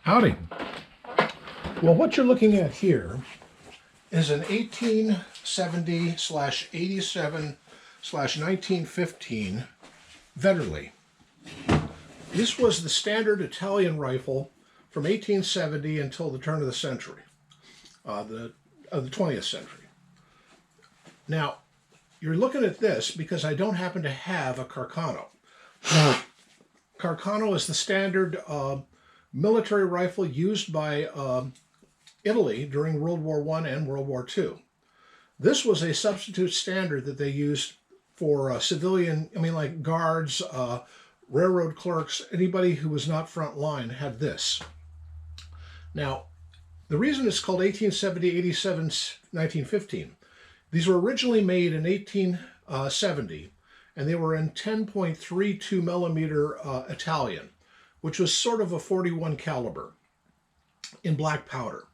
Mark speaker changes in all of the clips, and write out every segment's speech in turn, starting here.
Speaker 1: Howdy. Well, what you're looking at here is an 1870/87/1915 Vetterli. This was the standard Italian rifle from 1870 until the turn of the century, of the 20th century. Now, you're looking at this because I don't happen to have a Carcano. Carcano is the standard military rifle used by Italy during World War I and World War II. This was a substitute standard that they used for civilian, like guards, railroad clerks, anybody who was not front line had this. Now, the reason it's called 1870/87/1915, these were originally made in 1870, and they were in 10.32 millimeter Italian, which was sort of a 41 caliber in black powder.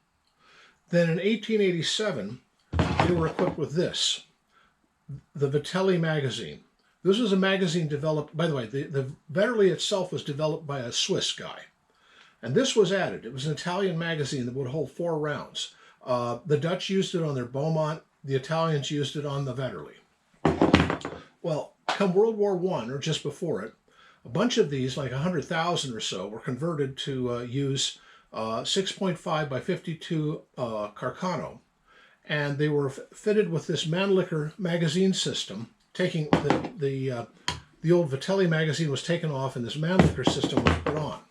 Speaker 1: Then in 1887, they were equipped with this, the Vetterli magazine. This was a magazine developed, by the way, the Vetterli itself was developed by a Swiss guy. And this was added. It was an Italian magazine that would hold 4 rounds. The Dutch used it on their Beaumont. The Italians used it on the Vetterli. Well, come World War I, or just before it, a bunch of these, like 100,000 or so, were converted to use 6.5 by 52 Carcano. And they were fitted with this Mannlicher magazine system, taking the old Vetterli magazine was taken off and this Mannlicher system was put on.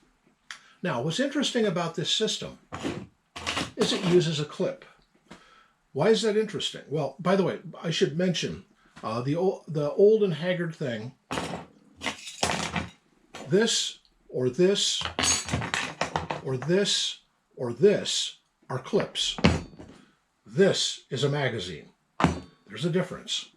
Speaker 1: Now, what's interesting about this system is it uses a clip. Why is that interesting? Well, by the way, I should mention the old and haggard thing. This or this or this or this are clips. This is a magazine. There's a difference.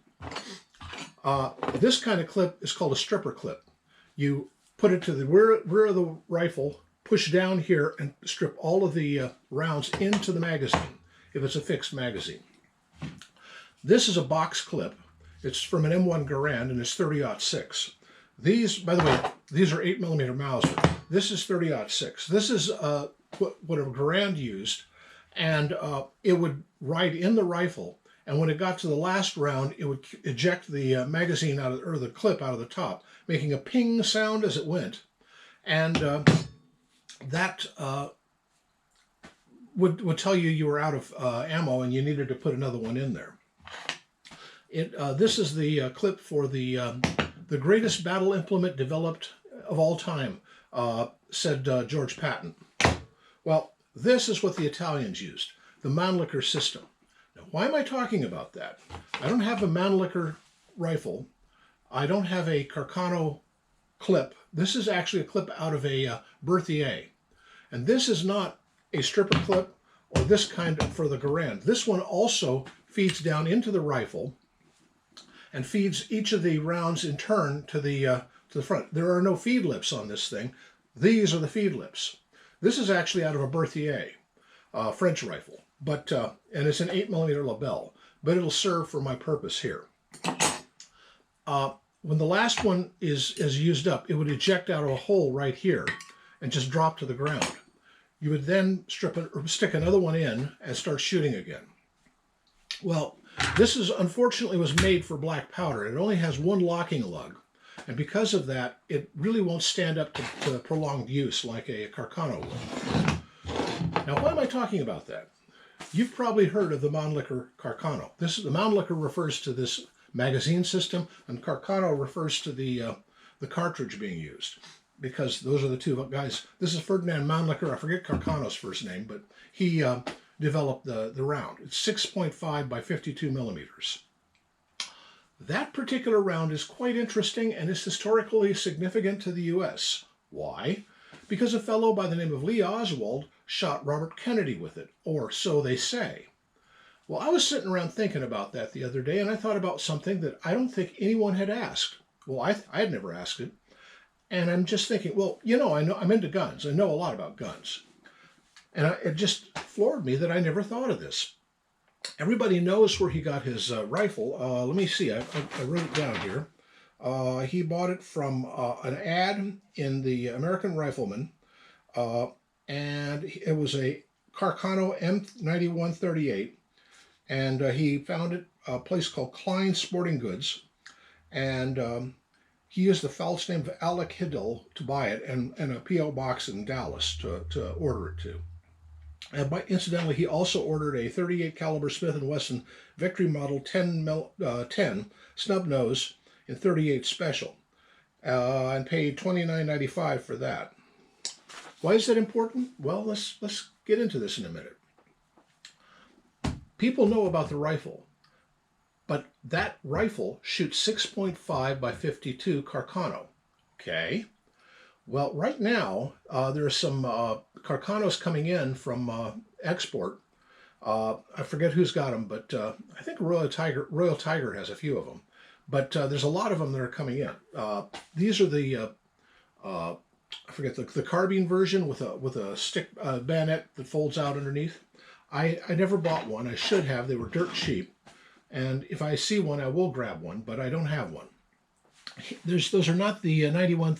Speaker 1: This kind of clip is called a stripper clip. You put it to the rear of the rifle, push down here, and strip all of the rounds into the magazine, if it's a fixed magazine. This is a box clip. It's from an M1 Garand, and it's 30-06. These, by the way, these are 8 millimeter Mauser. This is 30-06. This is what a Garand used, and it would ride in the rifle, and when it got to the last round, it would eject the magazine out of, or the clip out of the top, making a ping sound as it went, and that would tell you were out of ammo and you needed to put another one in there. This is the clip for the greatest battle implement developed of all time, said George Patton. Well, this is what the Italians used, the Mannlicher system. Now, why am I talking about that? I don't have a Mannlicher rifle. I don't have a Carcano clip. This is actually a clip out of a Berthier. And this is not a stripper clip or this kind for the Garand. This one also feeds down into the rifle and feeds each of the rounds in turn to the front. There are no feed lips on this thing. These are the feed lips. This is actually out of a Berthier, French rifle, but and it's an 8 millimeter Lebel, but it'll serve for my purpose here. When the last one is used up, it would eject out of a hole right here and just drop to the ground. You would then stick another one in and start shooting again. Well, this unfortunately was made for black powder. It only has one locking lug, and because of that, it really won't stand up to prolonged use like a Carcano will. Now, why am I talking about that? You've probably heard of the Mannlicher-Carcano. The Mannlicher refers to this magazine system, and Carcano refers to the cartridge being used, because those are the two guys. This is Ferdinand Mannlicher. I forget Carcano's first name, but he developed the round. It's 6.5 by 52 millimeters. That particular round is quite interesting and is historically significant to the U.S. Why? Because a fellow by the name of Lee Oswald shot Robert Kennedy with it, or so they say. Well, I was sitting around thinking about that the other day, and I thought about something that I don't think anyone had asked. Well, I had never asked it. And I'm just thinking, well, I'm into guns. I know a lot about guns. And it just floored me that I never thought of this. Everybody knows where he got his rifle. Let me see. I wrote it down here. He bought it from an ad in the American Rifleman. and it was a Carcano M91 38, and he found it a place called Klein Sporting Goods, and he used the false name of Alek Hidell to buy it, and a P.O. box in Dallas to order it to. And incidentally, he also ordered a 38 caliber Smith Wesson Victory Model 10 snub-nosed in 38 special, and paid $29.95 for that. Why is that important? Well, let's get into this in a minute. People know about the rifle, but that rifle shoots 6.5 by 52 Carcano. Okay. Well, right now, there are some Carcanos coming in from export. I forget who's got them, but I think Royal Tiger has a few of them. But there's a lot of them that are coming in. These are the, I forget, the carbine version with a stick bayonet that folds out underneath. I never bought one. I should have. They were dirt cheap. And if I see one, I will grab one, but I don't have one. Those are not the 91...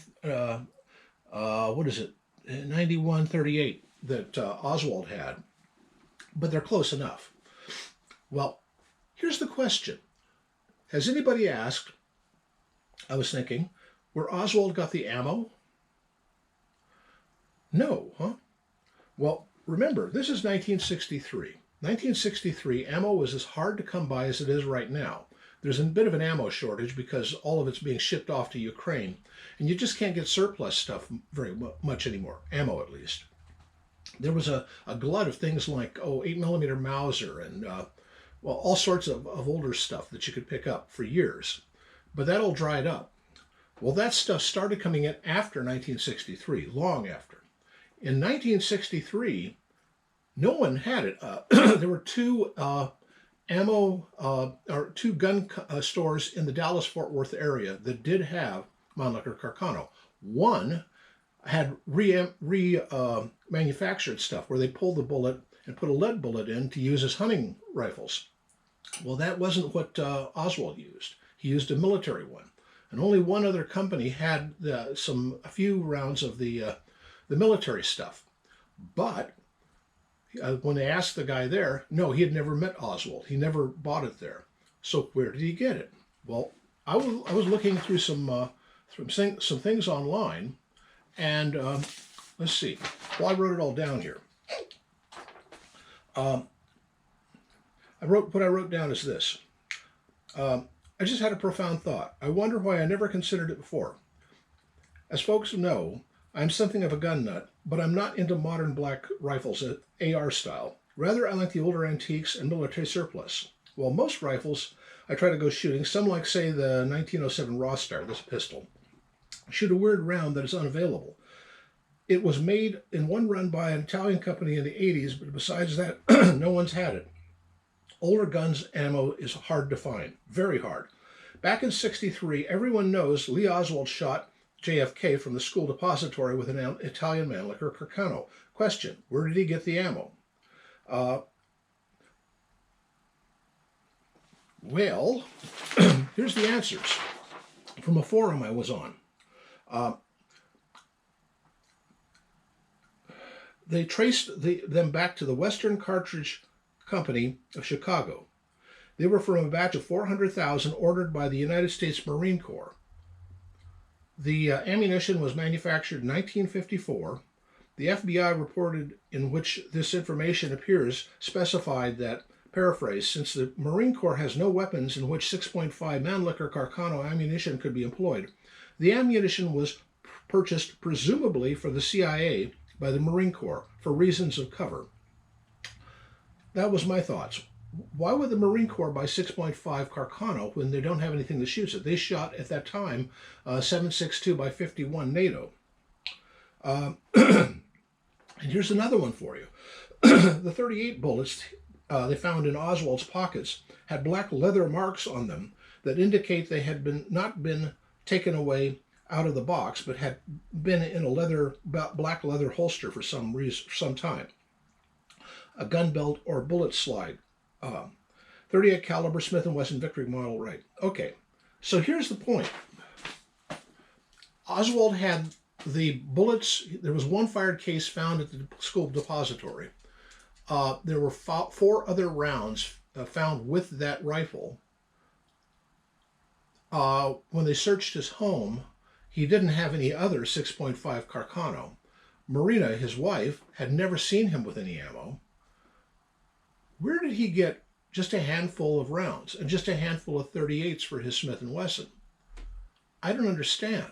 Speaker 1: what is it, 9138 that Oswald had, but they're close enough. Well, here's the question. Has anybody asked, I was thinking, where Oswald got the ammo? No, huh? Well, remember, this is 1963. 1963, ammo was as hard to come by as it is right now. There's a bit of an ammo shortage because all of it's being shipped off to Ukraine, and you just can't get surplus stuff very much anymore, ammo at least. There was a glut of things like, 8mm Mauser and, well, all sorts of older stuff that you could pick up for years, but that all dried up. Well, that stuff started coming in after 1963, long after. In 1963, no one had it. There were two two gun stores in the Dallas-Fort Worth area that did have Mannlicher-Carcano. One had manufactured stuff where they pulled the bullet and put a lead bullet in to use as hunting rifles. Well, that wasn't what Oswald used. He used a military one, and only one other company had a few rounds of the military stuff. But when they asked the guy there, no, he had never met Oswald. He never bought it there. So where did he get it? Well, I was looking through some things online, and let's see. Well, I wrote it all down here. What I wrote down is this. I just had a profound thought. I wonder why I never considered it before. As folks know, I'm something of a gun nut, but I'm not into modern black rifles, AR style. Rather, I like the older antiques and military surplus. While most rifles, I try to go shooting, some like, say, the 1907 Rostar, this pistol, shoot a weird round that is unavailable. It was made in one run by an Italian company in the 80s, but besides that, no one's had it. Older guns ammo is hard to find, very hard. Back in '63, everyone knows Lee Oswald shot JFK from the school depository with an Italian Mannlicher-Carcano. Question, where did he get the ammo? Well, here's the answers from a forum I was on. They traced them back to the Western Cartridge Company of Chicago. They were from a batch of 400,000 ordered by the United States Marine Corps. The ammunition was manufactured in 1954. The FBI reported in which this information appears specified that, paraphrased, since the Marine Corps has no weapons in which 6.5 Mannlicher-Carcano ammunition could be employed, the ammunition was purchased presumably for the CIA by the Marine Corps for reasons of cover. That was my thoughts. Why would the Marine Corps buy 6.5 Carcano when they don't have anything that shoots it? They shot, at that time, 7.62 by 51 NATO. And here's another one for you. The 38 bullets they found in Oswald's pockets had black leather marks on them that indicate they had not been taken away out of the box, but had been in a black leather holster for some time. A gun belt or bullet slide. 38 caliber Smith Wesson Victory Model, right. Okay, so here's the point. Oswald had the bullets, there was one fired case found at the school depository. There were 4 other rounds found with that rifle. When they searched his home, he didn't have any other 6.5 Carcano. Marina, his wife, had never seen him with any ammo. Where did he get just a handful of rounds and just a handful of 38s for his Smith & Wesson? I don't understand.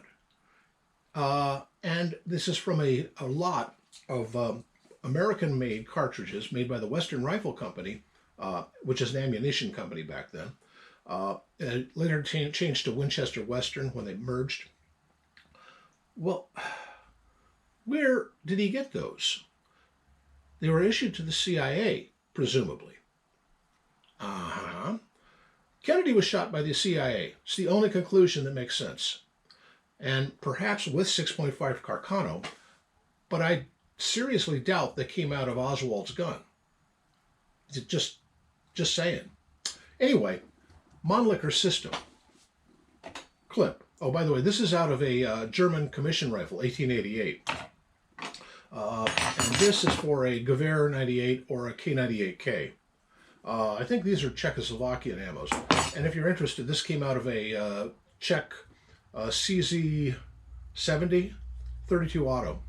Speaker 1: And this is from a lot of American-made cartridges made by the Western Rifle Company, which is an ammunition company back then. And later changed to Winchester Western when they merged. Well, where did he get those? They were issued to the CIA, presumably. Kennedy was shot by the CIA. It's the only conclusion that makes sense. And perhaps with 6.5 Carcano, but I seriously doubt they came out of Oswald's gun. Just saying. Anyway, Mannlicher system. Clip. Oh, by the way, this is out of a German commission rifle, 1888. And this is for a Gewehr 98 or a K98K. I think these are Czechoslovakian ammos. And if you're interested, this came out of a Czech CZ70 32 auto.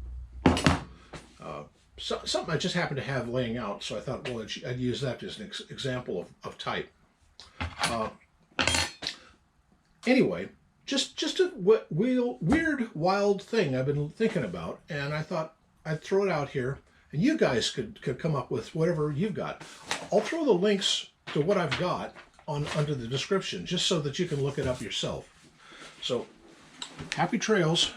Speaker 1: Something I just happened to have laying out, so I thought, well, I'd use that as an example of type. Anyway, just a weird, wild thing I've been thinking about, and I thought I'd throw it out here, and you guys could come up with whatever you've got. I'll throw the links to what I've got under the description, just so that you can look it up yourself. So, happy trails.